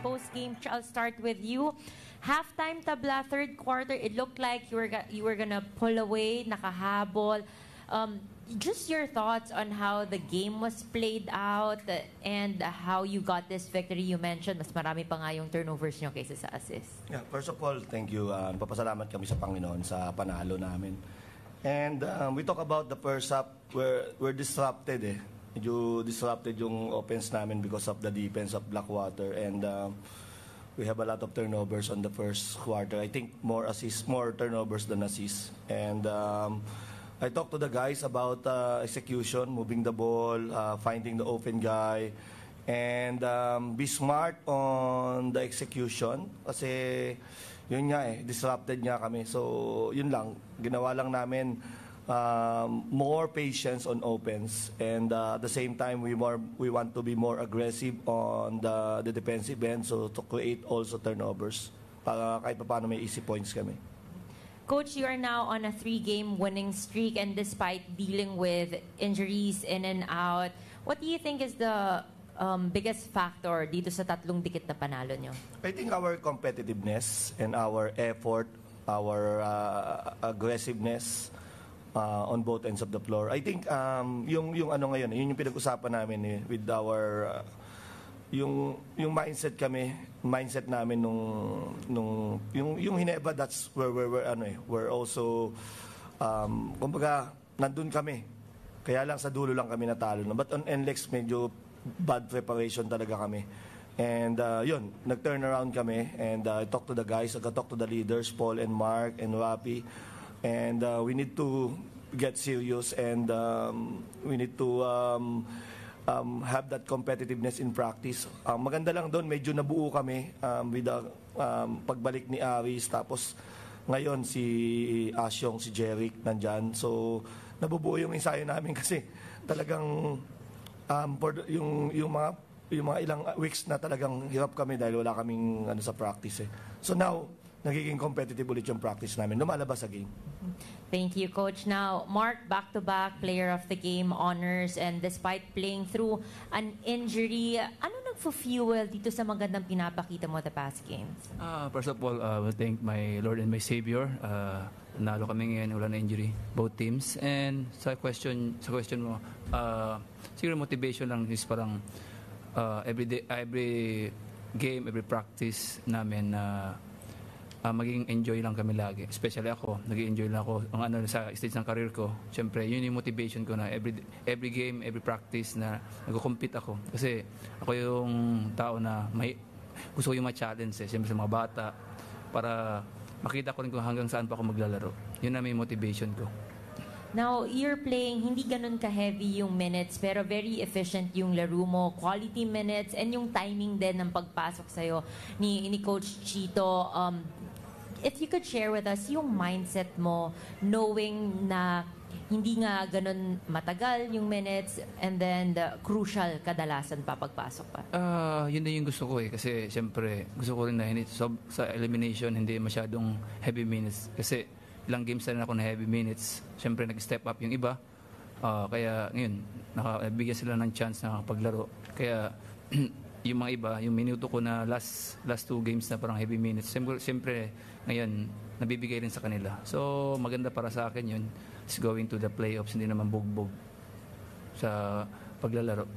post-game. I'll start with you. Halftime tabla, third quarter, it looked like you were gonna pull away, nakahabol. Just your thoughts on how the game was played out and how you got this victory. You mentioned mas marami pa nga yung turnovers nyo kaysa sa assist. Yeah, first of all, thank you. Papasalamat kami sa Panginoon sa panalo namin. And we talk about the first half, we're disrupted eh. Medyo disrupted yung offense namin because of the defense of Blackwater. And we have a lot of turnovers on the first quarter. I think more turnovers than assists. And I talked to the guys about execution, moving the ball, finding the open guy, and be smart on the execution. Kasi yun nga eh, disrupted nga kami. So yun lang, ginawa lang namin more patience on offense, and at the same time we want to be more aggressive on the defensive end, so to create also turnovers para kahit paano may easy points kami. Coach, you are now on a 3-game winning streak, and despite dealing with injuries in and out, what do you think is the biggest factor dito sa tatlong dikit na panalo nyo? I think our competitiveness and our effort, our aggressiveness on both ends of the floor. I think yung ano ngayon, yun yung pinag-usapan namin with our yung mindset namin nung yung Hinebra, that's where we're also kumbaga nandun kami. Kaya lang sa dulo lang kami natalo. But on NLEX medyo bad preparation talaga kami. And yun, nag-turn around kami, and I talked to the guys, I talked to the leaders, Paul and Mark and Rapi. And we need to get serious, and we need to have that competitiveness in practice. Maganda lang doon, medyo nabuo kami with the pagbalik ni Aris, tapos ngayon si Asyong, si Jeric nandyan. So nabubuo yung ensayo namin kasi talagang yung mga ilang weeks na talagang hirap kami dahil wala kaming sa practice eh. So now nagiging competitive ulit yung practice namin, lumalabas sa game. Thank you, Coach. Now, Mark, back-to-back player of the game honors, and despite playing through an injury, ano nagfu-fuel dito sa magandang pinapakita mo the past games? First of all, I will thank my Lord and my Savior. Nalo kami ngayon, wala na injury, both teams. And sa question mo, siguro motivation lang is parang every game, every practice namin magiging enjoy lang kami lagi. Especially ako, nag-enjoy lang ako sa stage ng career ko. Siyempre, yun yung motivation ko na every game, every practice na nag-compete ako. Kasi ako yung tao na gusto ko yung ma-challenge siyempre sa mga bata, para makita ko rin kung hanggang saan pa ako maglalaro. Yun na may motivation ko. Now, you're playing, hindi ganun ka-heavy yung minutes, pero very efficient yung laro mo, quality minutes, and yung timing din ng pagpasok sa'yo ni Coach Chito. If you could share with us yung mindset mo, knowing na hindi nga ganun matagal yung minutes, and then the crucial kadalasan pa pagpasok pa. Yun na yung gusto ko kasi siyempre gusto ko rin na sa elimination hindi masyadong heavy minutes, kasi ilang games na ako na heavy minutes. Siyempre nag-step up yung iba, kaya ngayon nakabigyan sila ng chance na paglaro. Kaya yung mga iba, yung minuto ko na last 2 games na parang heavy minutes, siyempre ngayon nabibigay rin sa kanila. So maganda para sa akin yun, is going to the playoffs, hindi naman bugbog sa paglalaro.